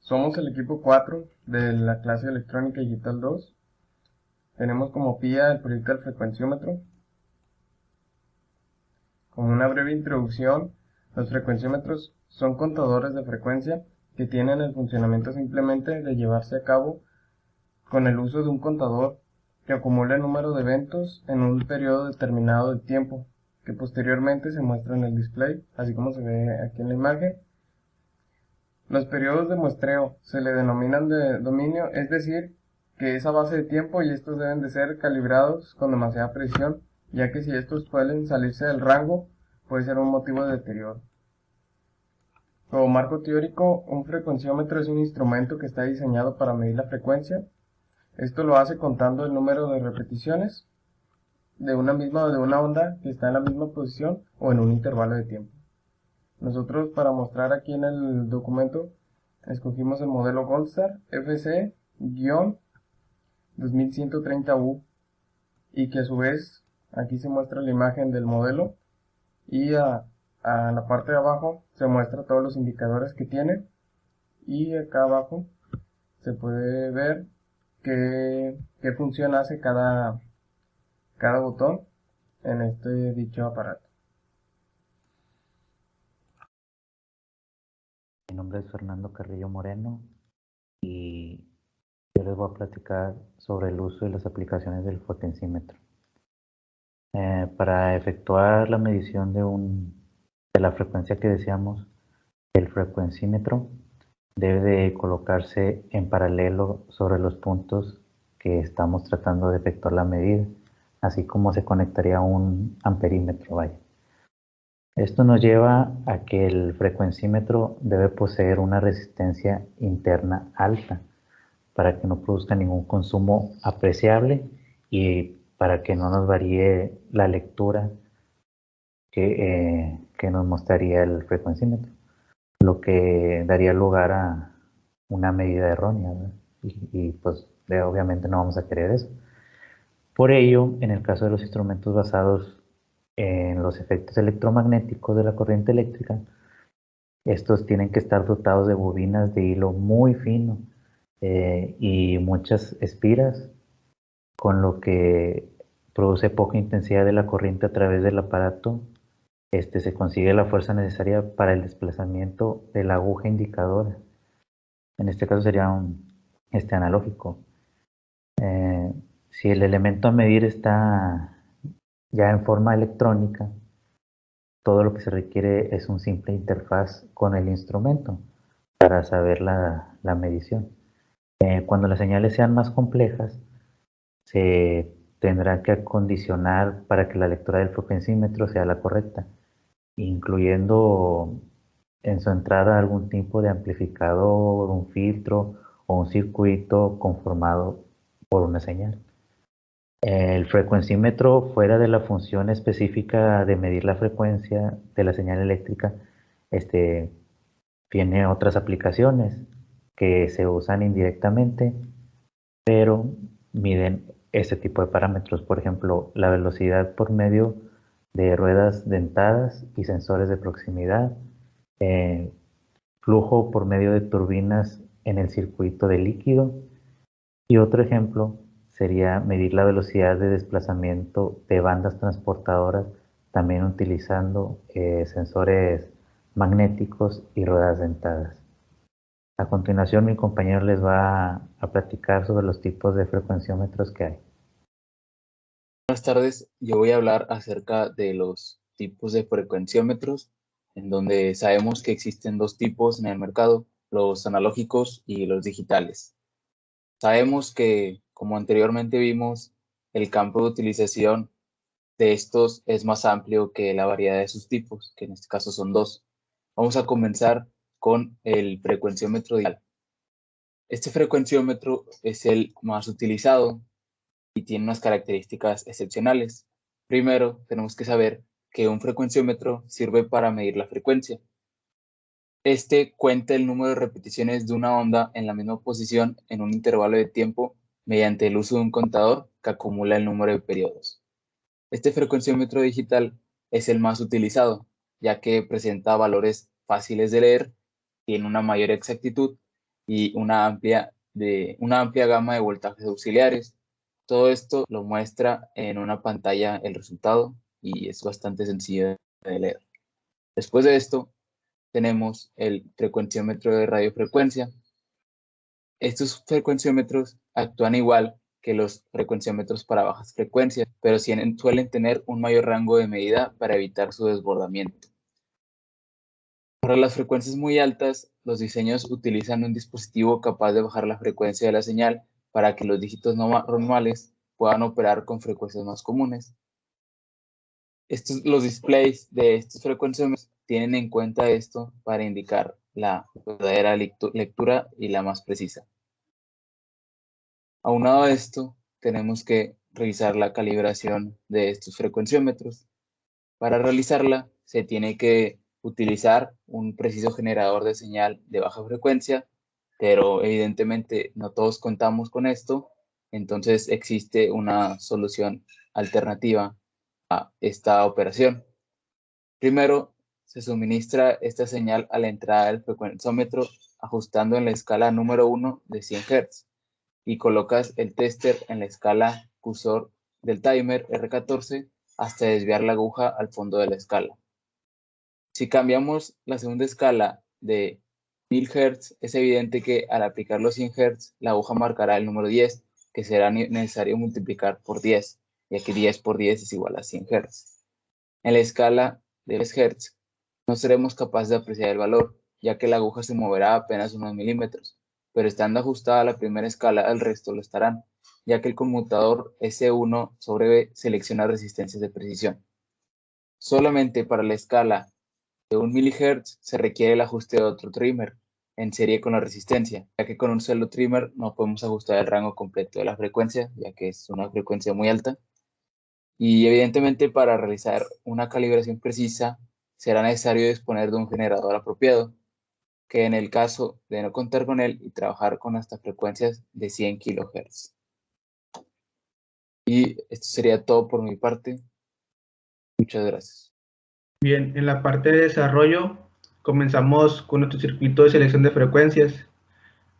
Somos el equipo 4 de la clase Electrónica Digital 2. Tenemos como PIA el proyecto del frecuenciómetro. Como una breve introducción, los frecuenciómetros son contadores de frecuencia que tienen el funcionamiento simplemente de llevarse a cabo con el uso de un contador que acumula el número de eventos en un periodo determinado de tiempo, que posteriormente se muestra en el display, así como se ve aquí en la imagen. Los periodos de muestreo se le denominan de dominio, es decir, que es a base de tiempo y estos deben de ser calibrados con demasiada precisión, ya que si estos suelen salirse del rango, puede ser un motivo de deterioro. Como marco teórico, un frecuenciómetro es un instrumento que está diseñado para medir la frecuencia. Esto lo hace contando el número de repeticiones de una onda que está en la misma posición o en un intervalo de tiempo. Nosotros, para mostrar aquí en el documento, escogimos el modelo Goldstar FC-2130U y que a su vez aquí se muestra la imagen del modelo y a la parte de abajo se muestra todos los indicadores que tiene y acá abajo se puede ver qué función hace cada botón en este dicho aparato. Mi nombre es Fernando Carrillo Moreno y yo les voy a platicar sobre el uso y las aplicaciones del potenciómetro. Para efectuar la medición de la frecuencia que deseamos, el frecuencímetro debe de colocarse en paralelo sobre los puntos que estamos tratando de efectuar la medida, así como se conectaría un amperímetro, vaya. Esto nos lleva a que el frecuencímetro debe poseer una resistencia interna alta para que no produzca ningún consumo apreciable y para que no nos varíe la lectura que nos mostraría el frecuencímetro, lo que daría lugar a una medida errónea, ¿verdad? Y pues obviamente no vamos a querer eso. Por ello, en el caso de los instrumentos basados en los efectos electromagnéticos de la corriente eléctrica, estos tienen que estar dotados de bobinas de hilo muy fino y muchas espiras, con lo que produce poca intensidad de la corriente a través del aparato. Se consigue la fuerza necesaria para el desplazamiento de la aguja indicadora. En este caso sería un analógico. Si el elemento a medir está ya en forma electrónica, todo lo que se requiere es un simple interfaz con el instrumento para saber la medición. Cuando las señales sean más complejas, se tendrá que acondicionar para que la lectura del frecuencímetro sea la correcta, incluyendo en su entrada algún tipo de amplificador, un filtro o un circuito conformado por una señal. El frecuencímetro, fuera de la función específica de medir la frecuencia de la señal eléctrica, tiene otras aplicaciones que se usan indirectamente, pero miden este tipo de parámetros. Por ejemplo, la velocidad por medio de ruedas dentadas y sensores de proximidad, flujo por medio de turbinas en el circuito de líquido, y otro ejemplo sería medir la velocidad de desplazamiento de bandas transportadoras, también utilizando sensores magnéticos y ruedas dentadas. A continuación, mi compañero les va a platicar sobre los tipos de frecuenciómetros que hay. Buenas tardes, yo voy a hablar acerca de los tipos de frecuenciómetros, en donde sabemos que existen dos tipos en el mercado, los analógicos y los digitales. Sabemos que, como anteriormente vimos, el campo de utilización de estos es más amplio que la variedad de sus tipos, que en este caso son dos. Vamos a comenzar con el frecuenciómetro digital. Este frecuenciómetro es el más utilizado y tiene unas características excepcionales. Primero, tenemos que saber que un frecuenciómetro sirve para medir la frecuencia. Este cuenta el número de repeticiones de una onda en la misma posición en un intervalo de tiempo mediante el uso de un contador que acumula el número de periodos. Este frecuenciómetro digital es el más utilizado, ya que presenta valores fáciles de leer, tiene una mayor exactitud y una amplia gama de voltajes auxiliares. Todo esto lo muestra en una pantalla el resultado y es bastante sencillo de leer. Después de esto, tenemos el frecuenciómetro de radiofrecuencia. Estos frecuenciómetros actúan igual que los frecuenciómetros para bajas frecuencias, pero suelen tener un mayor rango de medida para evitar su desbordamiento. Para las frecuencias muy altas, los diseños utilizan un dispositivo capaz de bajar la frecuencia de la señal para que los dígitos normales puedan operar con frecuencias más comunes. Los displays de estos frecuenciómetros tienen en cuenta esto para indicar la verdadera lectura y la más precisa. Aunado a esto, tenemos que realizar la calibración de estos frecuenciómetros. Para realizarla, se tiene que utilizar un preciso generador de señal de baja frecuencia, pero evidentemente no todos contamos con esto, entonces existe una solución alternativa a esta operación. Primero, se suministra esta señal a la entrada del frecuenciómetro ajustando en la escala número 1 de 100 Hz y colocas el tester en la escala cursor del timer R14 hasta desviar la aguja al fondo de la escala. Si cambiamos la segunda escala de 1000 Hz, es evidente que al aplicar los 100 Hz, la aguja marcará el número 10, que será necesario multiplicar por 10, ya que 10 por 10 es igual a 100 Hz. En la escala de 10 Hz, no seremos capaces de apreciar el valor, ya que la aguja se moverá apenas unos milímetros, pero estando ajustada a la primera escala, el resto lo estarán, ya que el conmutador S1 sobre B selecciona resistencias de precisión. Solamente para la escala de 1 mHz se requiere el ajuste de otro trimmer en serie con la resistencia, ya que con un solo trimmer no podemos ajustar el rango completo de la frecuencia, ya que es una frecuencia muy alta. Y evidentemente para realizar una calibración precisa será necesario disponer de un generador apropiado, que en el caso de no contar con él y trabajar con hasta frecuencias de 100 kHz. Y esto sería todo por mi parte. Muchas gracias. Bien, en la parte de desarrollo comenzamos con nuestro circuito de selección de frecuencias.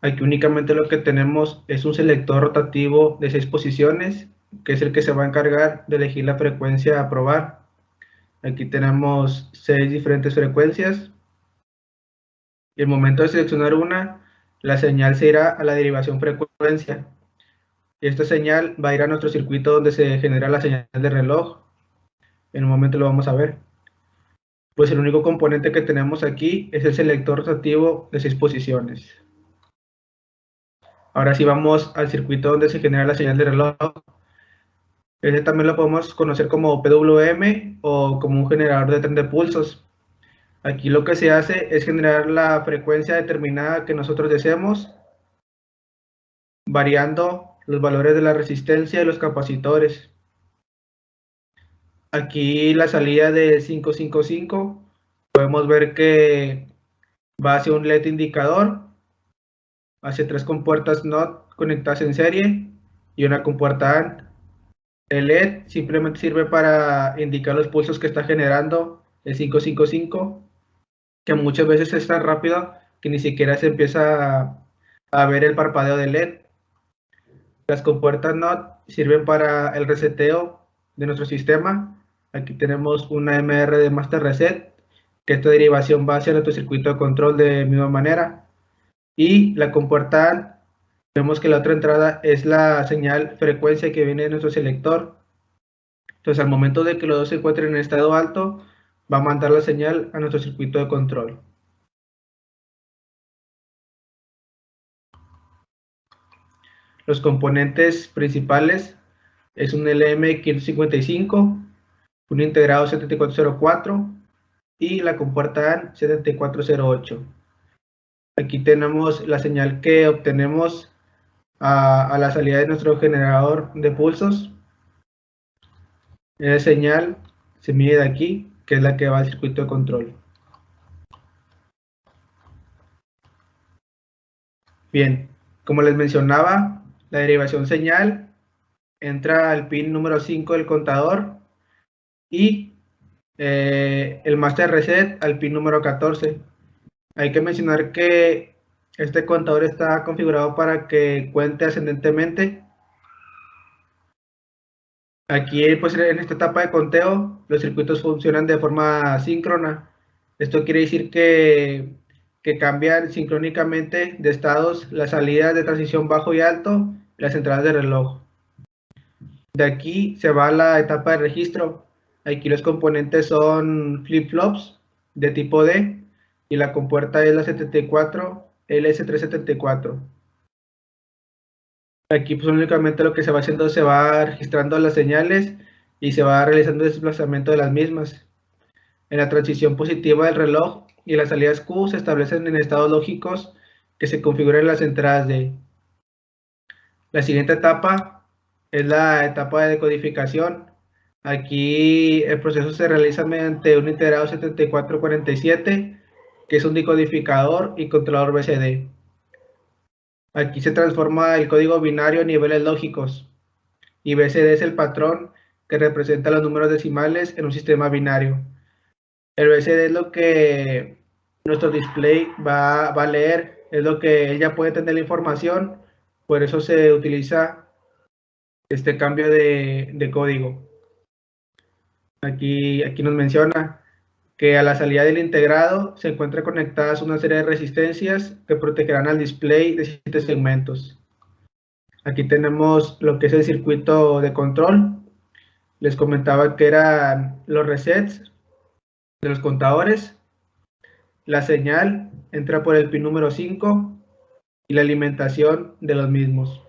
Aquí únicamente lo que tenemos es un selector rotativo de 6 posiciones, que es el que se va a encargar de elegir la frecuencia a probar. Aquí tenemos 6 diferentes frecuencias. Y el momento de seleccionar una, la señal se irá a la derivación frecuencia. Y esta señal va a ir a nuestro circuito donde se genera la señal de reloj. En un momento lo vamos a ver. Pues el único componente que tenemos aquí es el selector rotativo de 6 posiciones. Ahora sí vamos al circuito donde se genera la señal de reloj. Este también lo podemos conocer como PWM o como un generador de tren de pulsos. Aquí lo que se hace es generar la frecuencia determinada que nosotros deseemos, variando los valores de la resistencia y los capacitores. Aquí la salida de 555, podemos ver que va hacia un LED indicador, hacia 3 compuertas NOT conectadas en serie y una compuerta AND. El LED simplemente sirve para indicar los pulsos que está generando el 555, que muchas veces es tan rápido que ni siquiera se empieza a ver el parpadeo del LED. Las compuertas NOT sirven para el reseteo de nuestro sistema. Aquí tenemos una MR de Master Reset, que esta derivación va hacia nuestro circuito de control de misma manera. Y la compuerta AND, vemos que la otra entrada es la señal frecuencia que viene de nuestro selector. Entonces, al momento de que los dos se encuentren en estado alto, va a mandar la señal a nuestro circuito de control. Los componentes principales es un LM555, un integrado 7404 y la compuerta AND 7408. Aquí tenemos la señal que obtenemos a la salida de nuestro generador de pulsos. Esa señal se mide de aquí, que es la que va al circuito de control. Bien, como les mencionaba, la derivación señal entra al pin número 5 del contador y el master reset al pin número 14. Hay que mencionar que Este contador está configurado para que cuente ascendentemente. Aquí, pues en esta etapa de conteo, los circuitos funcionan de forma síncrona. Esto quiere decir que cambian sincrónicamente de estados las salidas de transición bajo y alto y las entradas de reloj. De aquí se va a la etapa de registro. Aquí los componentes son flip-flops de tipo D y la compuerta es la 74 LS374. Aquí pues únicamente lo que se va haciendo, se va registrando las señales y se va realizando el desplazamiento de las mismas. En la transición positiva del reloj y las salidas Q se establecen en estados lógicos que se configuran en las entradas D. La siguiente etapa es la etapa de decodificación. Aquí el proceso se realiza mediante un integrado 7447, que es un decodificador y controlador BCD. Aquí se transforma el código binario a niveles lógicos y BCD es el patrón que representa los números decimales en un sistema binario. El BCD es lo que nuestro display va a leer, es lo que ella puede tener la información, por eso se utiliza este cambio de código. Aquí nos menciona que a la salida del integrado se encuentran conectadas una serie de resistencias que protegerán al display de 7 segmentos. Aquí tenemos lo que es el circuito de control. Les comentaba que eran los resets de los contadores. La señal entra por el pin número 5 y la alimentación de los mismos.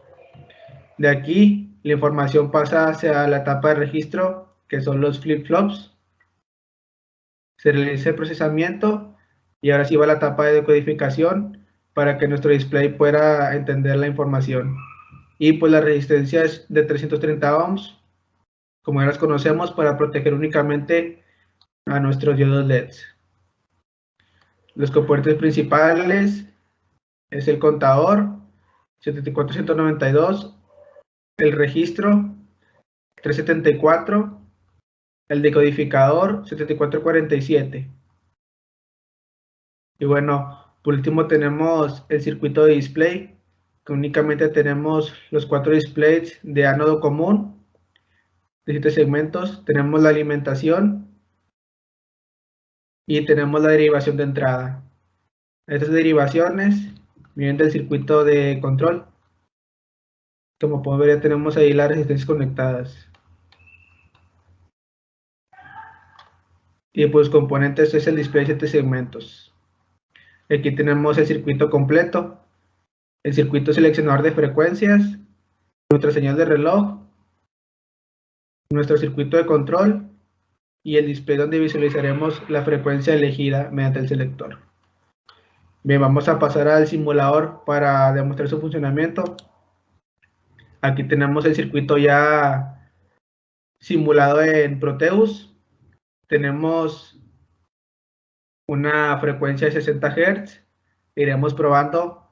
De aquí, la información pasa hacia la etapa de registro, que son los flip-flops. Se realiza el procesamiento y ahora sí va a la etapa de decodificación para que nuestro display pueda entender la información. Y pues las resistencias de 330 ohms, como ya las conocemos, para proteger únicamente a nuestros diodos LEDs. Los componentes principales es el contador 74192, el registro 374, el decodificador 7447. Y bueno, por último tenemos el circuito de display, que únicamente tenemos los 4 displays de ánodo común de 7 segmentos. Tenemos la alimentación y tenemos la derivación de entrada. Estas derivaciones vienen del circuito de control. Como pueden ver, ya tenemos ahí las resistencias conectadas. Y pues componentes es el display de 7 segmentos. Aquí tenemos el circuito completo, el circuito seleccionador de frecuencias, nuestra señal de reloj, nuestro circuito de control y el display donde visualizaremos la frecuencia elegida mediante el selector. Bien, vamos a pasar al simulador para demostrar su funcionamiento. Aquí tenemos el circuito ya simulado en Proteus. Tenemos una frecuencia de 60 Hz. Iremos probando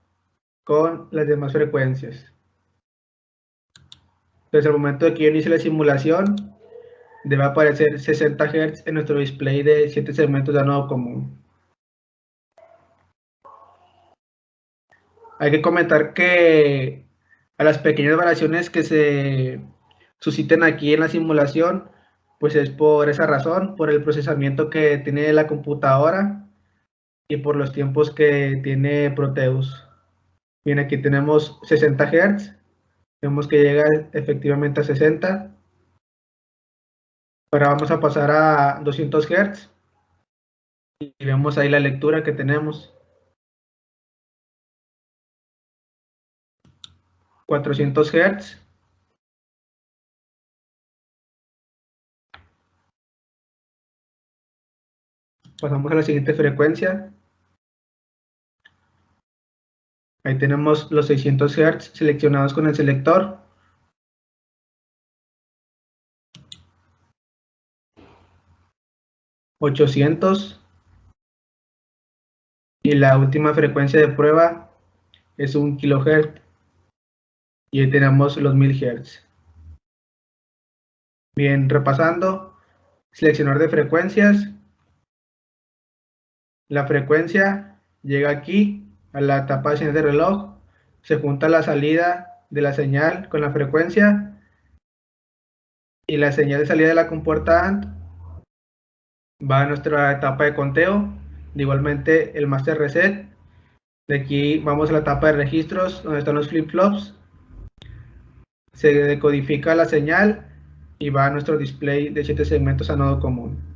con las demás frecuencias. Desde el momento de que yo inicie la simulación, debe aparecer 60 Hz en nuestro display de 7 segmentos de ánodo común. Hay que comentar que a las pequeñas variaciones que se susciten aquí en la simulación, pues es por esa razón, por el procesamiento que tiene la computadora y por los tiempos que tiene Proteus. Bien, aquí tenemos 60 Hz, vemos que llega efectivamente a 60. Ahora vamos a pasar a 200 Hz y vemos ahí la lectura que tenemos. 400 Hz. Pasamos a la siguiente frecuencia. Ahí tenemos los 600 Hz seleccionados con el selector. $800. Y la última frecuencia de prueba es 1 kHz. Y ahí tenemos los 1000 Hz. Bien, repasando. Seleccionar de frecuencias. La frecuencia llega aquí a la etapa de señal de reloj, se junta la salida de la señal con la frecuencia y la señal de salida de la compuerta AND va a nuestra etapa de conteo. Igualmente el master reset. De aquí vamos a la etapa de registros donde están los flip-flops. Se decodifica la señal y va a nuestro display de 7 segmentos a nodo común.